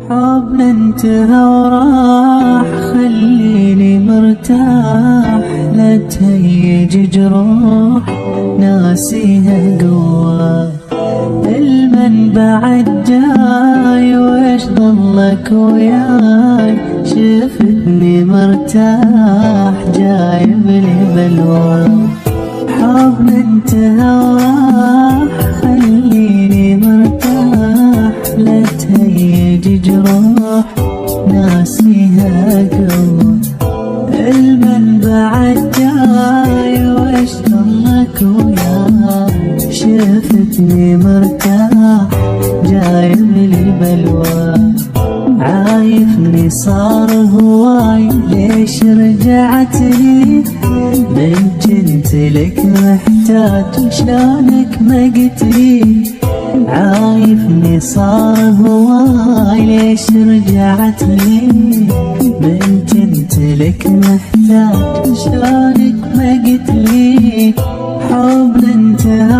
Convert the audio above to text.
حبنا انتهى وراح، خليني مرتاح، لا تهيج جروح ناسيها قوة. المن بعد جاي ويش ضلك وياي، شفتني مرتاح جايب لي بلوى. حبنا انتهى وراح، خليني مرتاح، لا تهيج جروح ناسيها قوة. المن بعد جاي ويش ضلك وياي، شفتني مرتاح جايب لي بلوى. عايفني صار هواي ليش رجعت لي، من جنت لك محتاج شلونك ما قلتلي. عايفني صار هواي ليش رجعت لي، من جنت لك محتاج شلونك ما قلتلي. حبنا انتهى